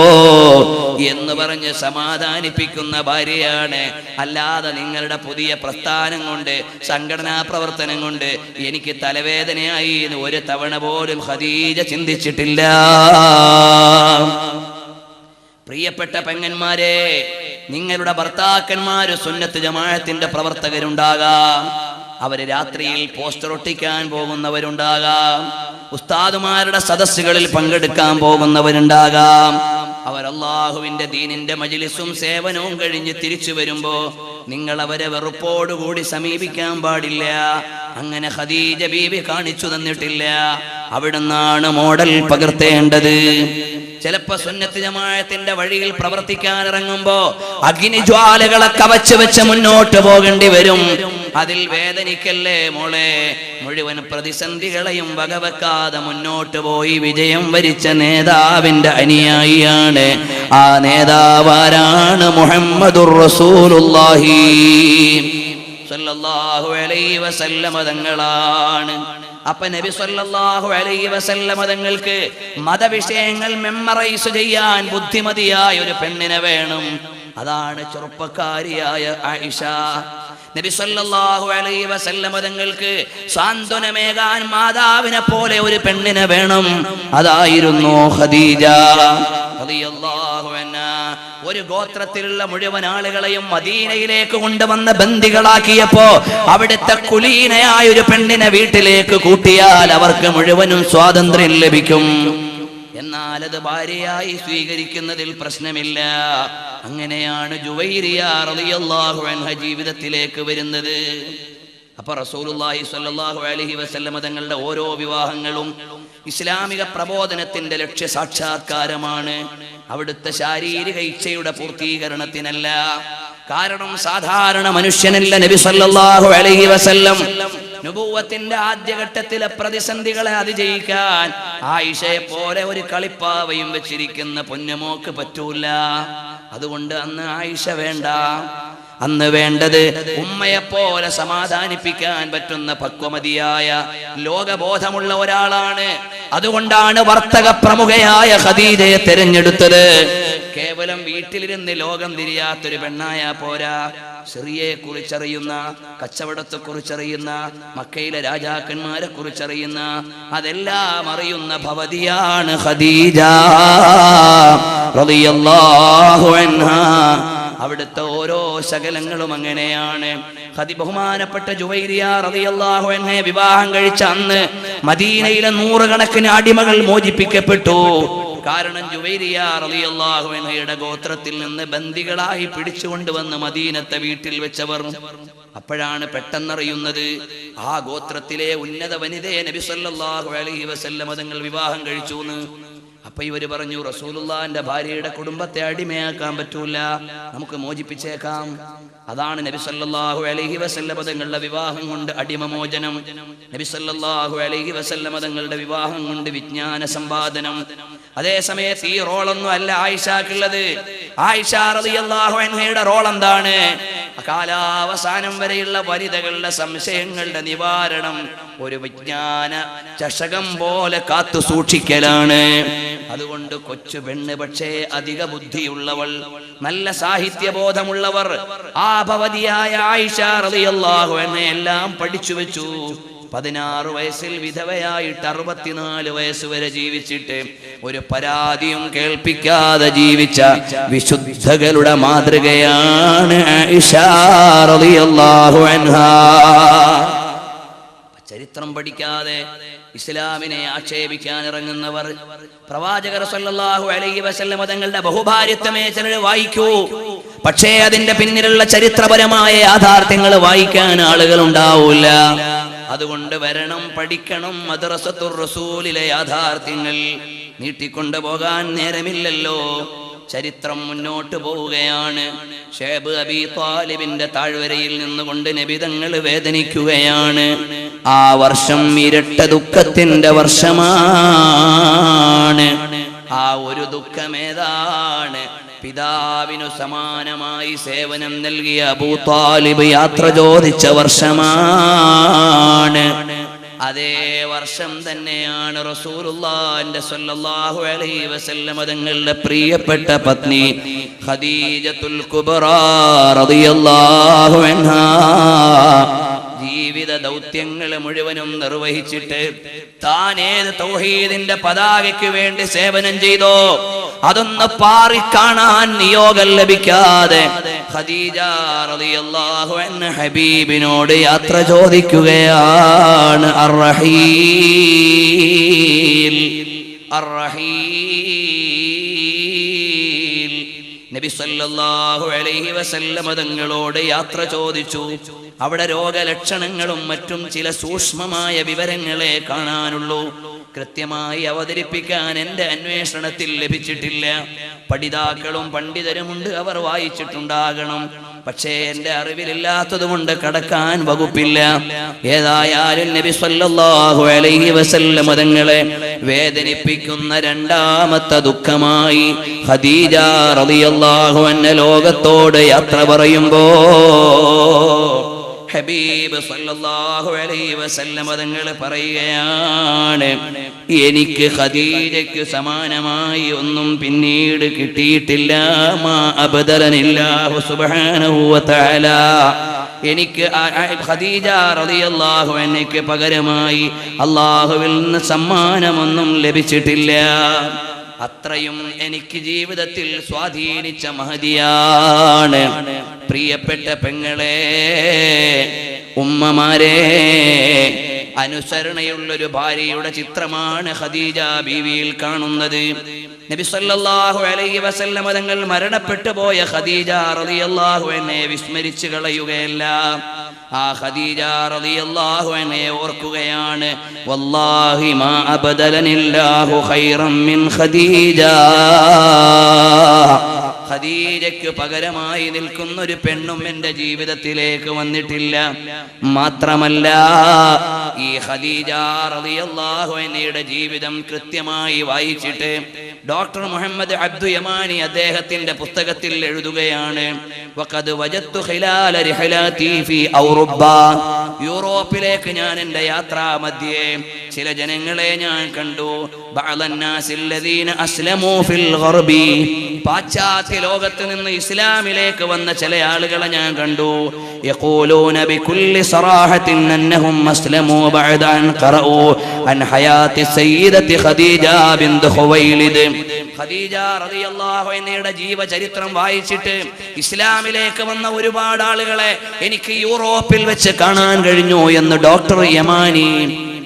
എന്ന് പറഞ്ഞ് സമാധാനിപ്പിക്കുന്ന ഭാര്യയാണ്. അല്ലാതെ നിങ്ങളുടെ പുതിയ പ്രസ്ഥാനം കൊണ്ട്, സംഘടനാ പ്രവർത്തനം കൊണ്ട് എനിക്ക് തലവേദനയായി എന്ന് ഒരു തവണ പോലും ഖദീജ ചിന്തിച്ചിട്ടില്ല. പ്രിയപ്പെട്ട പെങ്ങന്മാരെ, നിങ്ങളുടെ ഭർത്താക്കന്മാര് സുന്നത്ത് ജമാഅത്തിന്റെ പ്രവർത്തകരുണ്ടാകാം, അവര് രാത്രിയിൽ പോസ്റ്റർ ഒട്ടിക്കാൻ പോകുന്നവരുണ്ടാകാം, ഉസ്താദുമാരുടെ സദസ്സുകളിൽ പങ്കെടുക്കാൻ പോകുന്നവരുണ്ടാകാം. അവർ അല്ലാഹുവിന്റെ ദീനിന്റെ മജ്ലിസും സേവനവും കഴിഞ്ഞ് തിരിച്ചു വരുമ്പോ നിങ്ങൾ അവരെ വെറുപ്പോടുകൂടി സമീപിക്കാൻ പാടില്ല. അങ്ങനെ ഖദീജ ബീവി കാണിച്ചു തന്നിട്ടില്ല. അവിടുന്നാണ് മോഡൽ പകർത്തേണ്ടത്. ചിലപ്പോ സുന്നത്ത് ജമാഅത്തിന്റെ വഴിയിൽ പ്രവർത്തിക്കാൻ ഇറങ്ങുമ്പോ അഗ്നിജ്വാലകളെ കവച്ചു വെച്ച് മുന്നോട്ട് പോകേണ്ടി വരും. അതിൽ വേദനിക്കല്ലേ മോളെ. മുഴുവൻ പ്രതിസന്ധികളെയും വകവെക്കാതെ മുന്നോട്ട് പോയി വിജയം വരിച്ച നേതാവിന്റെ അനുയായിയാണ്. ആ നേതാവാരാണ്? മുഹമ്മദുർ റസൂലുള്ളാഹി സല്ലല്ലാഹു അലൈഹി വസല്ലം തങ്ങളാണ്. അപ്പൊ നബി സല്ലല്ലാഹു അലൈഹി വസല്ലം തങ്ങൾക്ക് മതവിഷയങ്ങൾ മെമ്മറൈസ് ചെയ്യാൻ ബുദ്ധിമതിയായ ഒരു പെണ്ണിനെ വേണം. അതാണ് ചെറുപ്പക്കാരിയായ ആയിഷ. നബി സല്ലല്ലാഹു അലൈഹി വസല്ലം തങ്ങൾക്ക് സാന്ത്വനമേകാൻ മാതാവിനെ പോലെ ഒരു പെണ്ണിനെ വേണം. അതായിരുന്നു ഖദീജ റളിയല്ലാഹു അൻഹാ. ഒരു ഗോത്രത്തിലുള്ള മുഴുവൻ ആളുകളെയും മദീനയിലേക്ക് കൊണ്ടുവന്ന ബന്ദികളാക്കിയപ്പോ അവിടുത്തെ കുലീനയായ ഒരു പെണ്ണിനെ വീട്ടിലേക്ക് കൂട്ടിയാൽ അവർക്ക് മുഴുവനും സ്വാതന്ത്ര്യം ലഭിക്കും. എന്നാൽ അത് ഭാര്യയായി സ്വീകരിക്കുന്നതിൽ പ്രശ്നമില്ല. അങ്ങനെയാണ് ജുവൈരിയ റളിയല്ലാഹു അൻഹ ജീവിതത്തിലേക്ക് വരുന്നത്. അപ്പൊ റസൂലുള്ളാഹി സ്വല്ലല്ലാഹു അലൈഹി വസല്ലം തങ്ങളുടെ ഓരോ വിവാഹങ്ങളും ഇസ്ലാമിക പ്രബോധനത്തിന്റെ ലക്ഷ്യ സാക്ഷാത്കാരമാണ്, അവിടുത്തെ ശാരീരിക ഇച്ഛയുടെ പൂർത്തീകരണത്തിനല്ല. കാരണം സാധാരണ മനുഷ്യനല്ല നബി സല്ലല്ലാഹു അലൈഹി വസല്ലം. നുബുവത്തിന്റെ ആദ്യഘട്ടത്തിലെ പ്രതിസന്ധികളെ അതിജയിക്കാൻ ആയിഷയെ പോലെ ഒരു കളിപ്പാവയും വെച്ചിരിക്കുന്ന പൊന്നുമോക്ക് പറ്റൂല. അതുകൊണ്ട് അന്ന് ആയിഷ വേണ്ട. അന്ന് വേണ്ടത് ഉമ്മയെപ്പോലെ സമാധാനിപ്പിക്കാൻ പറ്റുന്ന പക്വമതിയായ ലോകബോധമുള്ള ഒരാളാണ്. അതുകൊണ്ടാണ് വർത്തക പ്രമുഖയായ ഖദീജയെ തിരഞ്ഞെടുത്തത്. കേവലം വീട്ടിലിരുന്ന് ലോകം തിരിയാത്തൊരു പെണ്ണായ പോരാ, സിറിയയെ കുറിച്ചറിയുന്ന, കച്ചവടത്തെ കുറിച്ചറിയുന്ന, മക്കയിലെ രാജാക്കന്മാരെ കുറിച്ചറിയുന്ന, അതെല്ലാം അറിയുന്ന ഭവതിയാണ് ഖദീജ റളിയല്ലാഹു അൻഹാ. അവിടുത്തെ ഓരോ ശകലങ്ങളും അങ്ങനെയാണ്. ബഹുമാനപ്പെട്ട ജുവൈരിയ റളിയല്ലാഹു അൻഹയെ വിവാഹം കഴിച്ച അന്ന് മദീനയിലെ നൂറുകണക്കിന് അടിമകൾ മോചിപ്പിക്കപ്പെട്ടു. കാരണം ജുവൈരിയ റളിയല്ലാഹു അൻഹയുടെ ഗോത്രത്തിൽ നിന്ന് ബന്ദികളായി പിടിച്ചുകൊണ്ടുവന്ന് മദീനത്തെ വീട്ടിൽ വെച്ചവർ. അപ്പോഴാണ് പെട്ടെന്നറിയുന്നത് ആ ഗോത്രത്തിലെ ഉന്നത വനിതയെ നബി സല്ലല്ലാഹു അലൈഹി വസല്ലം തങ്ങൾ വിവാഹം കഴിച്ചു എന്ന്. അപ്പൊ ഇവര് പറഞ്ഞു, റസൂലുള്ളാഹിന്റെ ഭാര്യയുടെ കുടുംബത്തെ അടിമയാക്കാൻ പറ്റൂല, നമുക്ക് മോചിപ്പിച്ചേക്കാം. അതാണ് നബി സല്ലല്ലാഹു അലൈഹി വസല്ലം തങ്ങളുടെ വിവാഹം കൊണ്ട് അടിമമോചനം. നബി സല്ലല്ലാഹു അലൈഹി വസല്ലം തങ്ങളുടെ വിവാഹം കൊണ്ട് വിജ്ഞാന സമ്പാദനം. അതേ സമയത്ത് ഈ റോളൊന്നും അല്ല ആയിഷക്കുള്ളത്. ആയിഷ റളിയല്ലാഹു അൻഹയുടെ റോൾ എന്താണ്? കാലാവസാനം വരെയുള്ള വനിതകളുടെ സംശയങ്ങളുടെ നിവാരണം ഒരു വിജ്ഞാന ചഷകം പോലെ കാത്തു സൂക്ഷിക്കലാണ്. അതുകൊണ്ട് കൊച്ചു പെണ്ണ്, പക്ഷേ അധിക ബുദ്ധിയുള്ളവൾ, നല്ല സാഹിത്യബോധമുള്ളവർ, ആ ഭവതിയായ ആയിഷ റളിയല്ലാഹു അൻഹ എല്ലാം പഠിച്ചു വെച്ചു. 16 വയസ്സിൽ വിധവയായിട്ട് 64 വയസ്സ് വരെ ജീവിച്ചിട്ട് ഒരു പരാതിയും കേൾപ്പിക്കാതെ ജീവിച്ച വിശുദ്ധകളുടെ മാതൃകയാണ് ആയിഷ റളിയല്ലാഹു അൻഹാ. ചരിത്രം പഠിക്കാതെ ഇസ്ലാമിനെ ആക്ഷേപിക്കാൻ ഇറങ്ങുന്നവർ, പ്രവാചകർ സല്ലല്ലാഹു അലൈഹി വസല്ലം തങ്ങളുടെ ബഹുഭാര്യത്വമേ ചിലർ വായിക്കൂ, പക്ഷേ അതിന്റെ പിന്നിലുള്ള ചരിത്രപരമായ യാഥാർത്ഥ്യങ്ങൾ വായിക്കാൻ ആളുകൾ ഉണ്ടാവൂല. അതുകൊണ്ട് വരണം, പഠിക്കണം. മദ്റസത്തുർ റസൂലിലെ യാഥാർത്ഥ്യങ്ങൾ നീട്ടിക്കൊണ്ടു പോകാൻ നേരമില്ലല്ലോ. ചരിത്രം മുന്നോട്ട് പോവുകയാണ്. ഷൈബ് അബീ ത്വാലിബിന്റെ താഴ്വരയിൽ നിന്നുകൊണ്ട് നബി തങ്ങൾ വേദനിക്കുകയാണ്. ആ വർഷം ഇരട്ട ദുഃഖത്തിന്റെ വർഷമാണ്. ആ ഒരു ദുഃഖമേതാണ്? പിതാവിനു സമാനമായി സേവനം നൽകിയ അബൂ താലിബ് യാത്ര ചോദിച്ച വർഷമാണ്. അതേ വർഷം തന്നെയാണ് റസൂലുള്ളാഹിന്റെ സ്വല്ലല്ലാഹു അലൈഹി വസല്ലം തങ്ങളുടെ പ്രിയപ്പെട്ട പത്നി ഖദീജത്തുൽ കുബ്റാ റളിയല്ലാഹു അൻഹാ ജീവിത ദൗത്യങ്ങൾ മുഴുവനും നിർവഹിച്ചിട്ട് താൻ ഏത് തൗഹീദിന്റെ പതാകയ്ക്ക് വേണ്ടി സേവനം ചെയ്തോ അതൊന്ന് പാറിക്കാണാൻ നിയോഗം ലഭിക്കാതെ ഖദീജ റളിയല്ലാഹു അൻഹ ഹബീബിനോട് യാത്ര ചോദിക്കുകയാണ്. അർ-റഹീൽ അർ-റഹീൽ നബി സല്ലല്ലാഹു അലൈഹി വസല്ലം തങ്ങളോട് യാത്ര ചോദിച്ചു. അവിടെ രോഗലക്ഷണങ്ങളും മറ്റും ചില സൂക്ഷ്മമായ വിവരങ്ങളെ കാണാനുള്ളൂ. കൃത്യമായി അവതരിപ്പിക്കാൻ എൻ്റെ അന്വേഷണത്തിൽ ലഭിച്ചിട്ടില്ല. പഠിതാക്കളും പണ്ഡിതരുമുണ്ട്, അവർ വായിച്ചിട്ടുണ്ടാകണം. പക്ഷേ എൻ്റെ അറിവിലില്ലാത്തത് കൊണ്ട് കടക്കാൻ വകുപ്പില്ല. ഏതായാലും നബി സല്ലല്ലാഹു അലൈഹി വസല്ലം തങ്ങളെ വേദനിപ്പിക്കുന്ന രണ്ടാമത്തെ ദുഃഖമായി ഖദീജ റളിയല്ലാഹു അൻഹ ലോകത്തോട് യാത്ര പറയുമ്പോൾ ഹബീബ് സല്ലല്ലാഹു അലൈഹി വസല്ലം തങ്ങൾ പറയുകയാണ്, എനിക്ക് ഖദീജയ്ക്ക് സമാനമായി ഒന്നും പിന്നീട് കിട്ടിയിട്ടില്ല. മാ അബ്ദലനില്ലാഹു സുബ്ഹാനഹു വ തആല, എനിക്ക് ഖദീജ റളിയല്ലാഹു അൻഹയ്ക്ക് പകരമായി അല്ലാഹുവിൽ നിന്ന് സമ്മാനമൊന്നും ലഭിച്ചിട്ടില്ല. അത്രയും എനിക്ക് ജീവിതത്തിൽ സ്വാധീനിച്ച മഹദിയാണ്. പ്രിയപ്പെട്ട പെങ്ങളെ, ഉമ്മമാരെ, അനുസരണയുള്ളൊരു ഭാര്യയുടെ ചിത്രമാണ് ഖദീജ ബീവിയിൽ കാണുന്നത്. നബി സല്ലല്ലാഹു അലൈഹി വസല്ലം തങ്ങൾ മരണപ്പെട്ടു പോയ ഖദീജ റളിയല്ലാഹു അൻഹയെ വിസ്മരിച്ചു കളയുകയല്ല, ആ ഖദീജ റളിയല്ലാഹു അൻഹയെ ഓർക്കുകയാണ്. വല്ലാഹി മാ അബ്ദലനില്ലാഹു ഖൈറൻ മിൻ ഖദീജ, ഖദീജയ്ക്ക് പകരമായി നിൽക്കുന്ന ഒരു പെണ്ണും എൻ്റെ ജീവിതത്തിലേക്ക് വന്നിട്ടില്ല. മാത്രമല്ല, ഈ ഖദീജ റളിയല്ലാഹു അൻഹയുടെ ജീവിതം കൃത്യമായി വായിച്ചിട്ട് ഡോക്ടർ മുഹമ്മദ് അബ്ദു യമാനി അദ്ദേഹത്തിന്റെ പുസ്തകത്തിൽ എഴുതുകയാണ്, വഖദ് വജദ്തു ഖിലാല റിഹലാതി ഫീ ഔറൂബ, യൂറോപ്പിലേക്ക് ഞാൻ എൻ്റെ യാത്രാ മധ്യേ ചില ജനങ്ങളെ ഞാൻ കണ്ടു. ബഅലന്നാസില്ലദീന അസ്ലമൂ ഫിൽ ഗർബി, പാശ്ചാത്യ ലോകത്ത് നിന്ന് ഇസ്ലാമിലേക്ക് വന്ന ചില ആളുകളെ ഞാൻ കണ്ടു. യഖൂലൂന ബികുല്ലി സറാഹത്തിൻ അന്നഹും അസ്ലമൂ ബഅദ അൻ ഖറഊ അൻ ഹയാത്തി സയ്യിദത്തി ഖദീജ ബിൻത് ഖുവൈലിദ്. ഖദീജ റളിയല്ലാഹു അൻഹയുടെ ജീവചരിത്രം വായിച്ചിട്ട് ഇസ്ലാമിലേക്ക് വന്ന ഒരുപാട് ആളുകളെ എനിക്ക് യൂറോപ്പിൽ വെച്ച് കാണാൻ കഴിഞ്ഞു എന്ന് ഡോക്ടർ യമാനി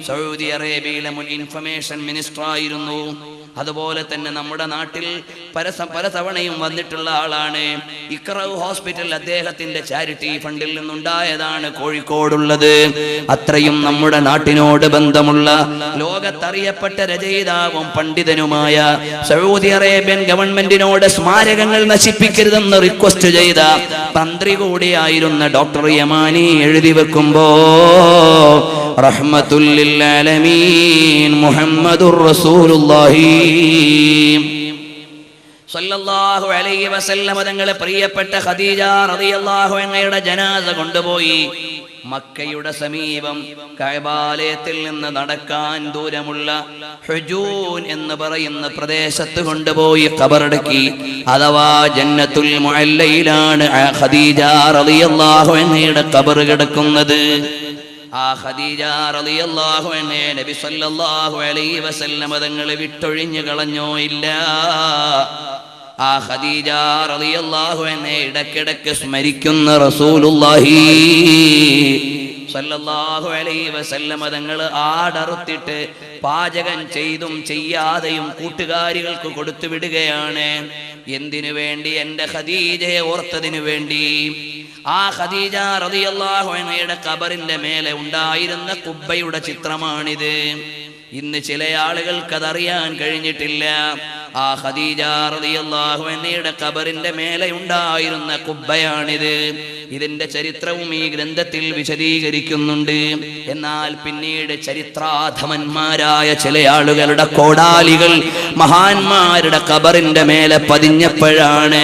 സൗദി അറേബ്യയിലെ മുൻ ഇൻഫർമേഷൻ മിനിസ്റ്റർ ആയിരുന്നു. അതുപോലെ തന്നെ നമ്മുടെ നാട്ടിൽ പല തവണയും വന്നിട്ടുള്ള ആളാണ്. ഇഖ്റ ഹോസ്പിറ്റൽ അദ്ദേഹത്തിന്റെ ചാരിറ്റി ഫണ്ടിൽ നിന്നുണ്ടായതാണ് കോഴിക്കോടുള്ളത്. അത്രയും നമ്മുടെ നാട്ടിനോട് ബന്ധമുള്ള ലോകത്തറിയപ്പെട്ട രചയിതാവും പണ്ഡിതനുമായ സൗദി അറേബ്യൻ ഗവൺമെന്റിനോട് സ്മാരകങ്ങൾ നശിപ്പിക്കരുതെന്ന് റിക്വസ്റ്റ് ചെയ്ത തന്ത്രി കൂടിയായിരുന്ന ഡോക്ടർ യമാനി എഴുതി വെക്കുമ്പോ റഹ്മത്തുൽ ലിൽ ആലമീൻ മുഹമ്മദുർ റസൂലുള്ളാഹി സല്ലല്ലാഹു അലൈഹി വസല്ലം തങ്ങളെ പ്രിയപ്പെട്ട ഖദീജ റളിയല്ലാഹു അൻഹയുടെ ജനാസ കൊണ്ടുപോയി മക്കയുടെ സമീപം കഅബാലയത്തിൽ നിന്ന് നടക്കാൻ ദൂരമുള്ള ഹുജൂൻ എന്ന് പറയുന്ന പ്രദേശത്ത് കൊണ്ടുപോയി ഖബറടക്കി. അഥവാ ജന്നത്തുൽ മുഅല്ലയിലാണ് ഖദീജ റളിയല്ലാഹു അൻഹയുടെ ഖബർ കിടക്കുന്നത്. ആ ഖദീജ റളിയല്ലാഹു അൻഹയെ നബി സല്ലല്ലാഹു അലൈഹി വസല്ലം തങ്ങൾ വിട്ടൊഴിഞ്ഞു കളഞ്ഞോ ഇല്ല. ആ ഖദീജ റളിയല്ലാഹു അൻഹയെ ഇടയ്ക്കിടയ്ക്ക് സ്മരിക്കുന്ന റസൂലുള്ളാഹി സല്ലല്ലാഹു അലൈഹി വസല്ലം തങ്ങൾ ആടറുത്തിട്ട് പാചകം ചെയ്തും ചെയ്യാതെയും കൂട്ടുകാരികൾക്ക് കൊടുത്തു വിടുകയാണ്. എന്തിനു വേണ്ടി? എൻ്റെ ഖദീജയെ ഓർത്തതിനു വേണ്ടി. ആ ഖദീജ റളിയല്ലാഹു അൻഹയുടെ ഖബറിന്റെ മേലെ ഉണ്ടായിരുന്ന കുബ്ബയുടെ ചിത്രമാണിത്. ഇന്ന് ചില ആളുകൾക്ക് അതറിയാൻ കഴിഞ്ഞിട്ടില്ല. ആ ഖദീജ റളിയല്ലാഹു അൻഹയുടെ ഖബറിന്റെ മേലെ ഉണ്ടായിരുന്ന കുബ്ബയാണിത്. ഇതിന്റെ ചരിത്രവും ഈ ഗ്രന്ഥത്തിൽ വിശദീകരിക്കുന്നുണ്ട്. എന്നാൽ പിന്നീട് ചരിത്രാധമന്മാരായ ചില ആളുകളുടെ കോടാലികൾ മഹാന്മാരുടെ ഖബറിന്റെ മേലെ പതിഞ്ഞപ്പോഴാണ്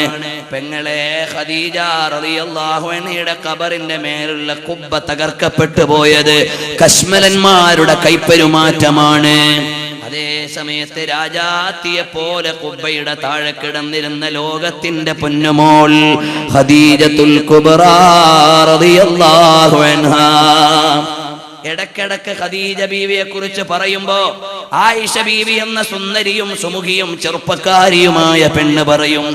പെങ്ങളെ ഖദീജ റളിയല്ലാഹു അൻഹയുടെ ഖബറിന്റെ മേലുള്ള കുബ്ബ തകർക്കപ്പെട്ടു പോയത്. കശ്മലന്മാരുടെ കൈപ്പെരുമാറ്റമാണ്. അതേ സമയത്ത് രാജാത്തിയെ പോലെ കുബ്ബയുടെ താഴെ കിടന്നിരുന്ന ലോകത്തിന്റെ പൊന്നുമോൾ ഖദീജത്തുൽ കുബ്റാ റളിയല്ലാഹു അൻഹാ. ഇടക്കിടക്ക് ഖദീജ ബീവിയെ കുറിച്ച് പറയുമ്പോ ആയിഷ ബീവി എന്ന സുന്ദരിയും സുമുഖിയും ചെറുപ്പക്കാരിയുമായ പെണ്ണ് പറയും,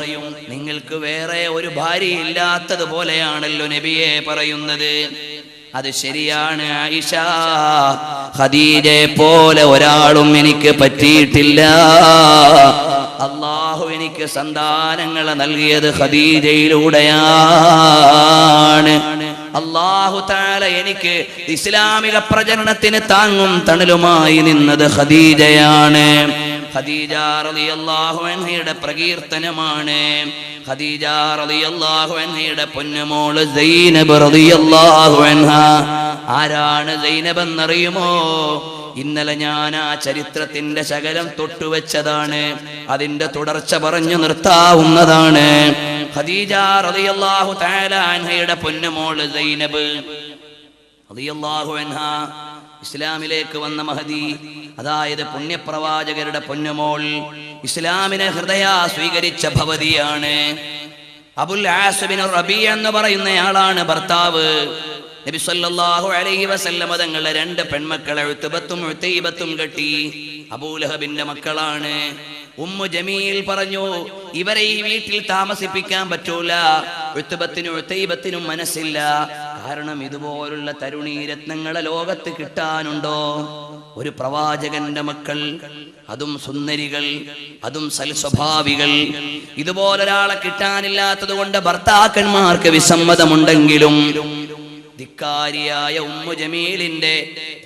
നിങ്ങൾക്ക് വേറെ ഒരു ഭാര്യ ഇല്ലാത്തതുപോലെയാണല്ലോ നബിയെ പറയുന്നത്. അത് ശരിയാണ് ആയിഷ, ഖദീജയെ പോലെ ഒരാളും എനിക്ക് പറ്റിയിട്ടില്ല. അല്ലാഹു എനിക്ക് സന്താനങ്ങളെ നൽകിയത് ഖദീജയിലൂടെയാണ്. അല്ലാഹു തആല എനിക്ക് ഇസ്ലാമിക പ്രചരണത്തിന് താങ്ങും തണലുമായി നിന്നത് ഖദീജയാണ്. ഖദീജ റളിയല്ലാഹു അൻഹയുടെ പ്രകീർത്തനമാണ്. ഖദീജ റളിയല്ലാഹു അൻഹയുടെ പൊന്നുമോള് സൈനബ് റളിയല്ലാഹു അൻഹ. ആരാണ് സൈനബ് എന്നറിയുമോ? ഇന്നലെ ഞാൻ ആ ചരിത്രത്തിന്റെ ശകലം തൊട്ടുവെച്ചതാണ്. അതിന്റെ തുടർച്ച പറഞ്ഞു നിർത്താവുന്നതാണ്. ഖദീജ റളിയല്ലാഹു തആല അൻഹയുടെ പൊന്നുമോള് സൈനബ് റളിയല്ലാഹു അൻഹ ഇസ്ലാമിലേക്ക് വന്ന മഹദി, അതായത് പുണ്യപ്രവാചകരുടെ പൊന്നുമോൾ, ഇസ്ലാമിനെ ഹൃദയ സ്വീകരിച്ച ഭവതിയാണ്. അബുൽ ആസ് ബിൻ റബീഅ എന്ന് പറയുന്നയാളാണ് ഭർത്താവ്. നബി സല്ലല്ലാഹു അലൈഹി വസല്ലം തങ്ങളുടെ രണ്ട് പെൺമക്കളെ ഉത്ബത്തും ഉതൈബത്തും കെട്ടി. അബൂലഹബിന്റെ മക്കളാണ്. ഉമ്മു ജമീൽ പറഞ്ഞു, ഇവരെ ഈ വീട്ടിൽ താമസിപ്പിക്കാൻ പറ്റൂല. ഉത്ബത്തിനും ഉതൈബത്തിനും മനസ്സില്ല. കാരണം ഇതുപോലുള്ള തരുണീ രത്നങ്ങളെ ലോകത്ത് കിട്ടാനുണ്ടോ? ഒരു പ്രവാചകന്റെ മക്കൾ, അതും സുന്ദരികൾ, അതും സൽസ്വഭാവികൾ. ഇതുപോലൊരാളെ കിട്ടാനില്ലാത്തത് കൊണ്ട് ഭർത്താക്കന്മാർക്ക് വിസമ്മതമുണ്ടെങ്കിലും ധിക്കാരിയായ ഉമ്മു ജമീലിന്റെ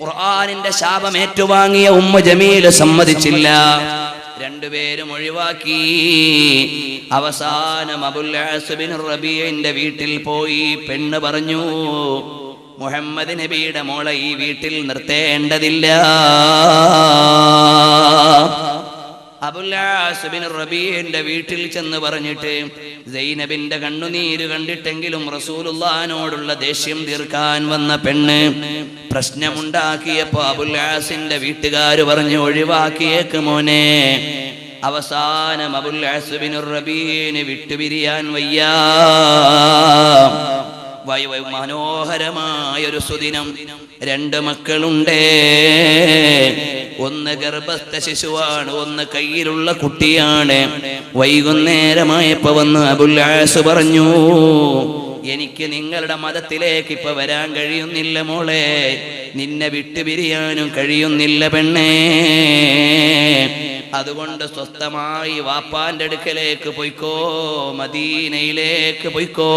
ഖുർആനിന്റെ ശാപം ഏറ്റുവാങ്ങിയ ഉമ്മു ജമീൽ സമ്മതിച്ചില്ല. രണ്ടുപേരും ഒഴിവാക്കി. അവസാനം അബുൽ ആസ് ബിൻ റബീഅന്റെ വീട്ടിൽ പോയി. പെണ്ണ് പറഞ്ഞു, മുഹമ്മദ് നബിയുടെ മോളെ ഈ വീട്ടിൽ നിർത്തേണ്ടതില്ല. അബുൽ ആസ് ബിൻ റബീഅന്റെ വീട്ടിൽ ചെന്ന് പറഞ്ഞിട്ട് സൈനബിന്റെ കണ്ണുനീര് കണ്ടിട്ടെങ്കിലും റസൂലുള്ളാഹിനോടുള്ള ദേഷ്യം തീർക്കാൻ വന്ന പെണ്ണ് പ്രശ്നമുണ്ടാക്കിയപ്പോ അബുൽ ആസിന്റെ വീട്ടുകാര് പറഞ്ഞു, ഒഴിവാക്കിയേക്ക് മോനെ. അവസാനം അബുൽ ആസ് ബിൻ റബീഅനെ വിട്ടുപിരിയാൻ വയ്യ. മനോഹരമായൊരു സുദിനം. രണ്ട് മക്കളുണ്ട്. ഒന്ന് ഗർഭസ്ഥ ശിശുവാണ്, ഒന്ന് കയ്യിലുള്ള കുട്ടിയാണ്. വൈകുന്നേരമായപ്പോ വന്ന് അബുൽ ആസ് പറഞ്ഞു, എനിക്ക് നിങ്ങളുടെ മതത്തിലേക്ക് ഇപ്പൊ വരാൻ കഴിയുന്നില്ല മോളെ, നിന്നെ വിട്ടുപിരിയാനും കഴിയുന്നില്ല പെണ്ണേ. അതുകൊണ്ട് സ്വസ്ഥമായി വാപ്പാന്റെ അടുക്കലേക്ക് പോയിക്കോ, മദീനയിലേക്ക് പോയിക്കോ.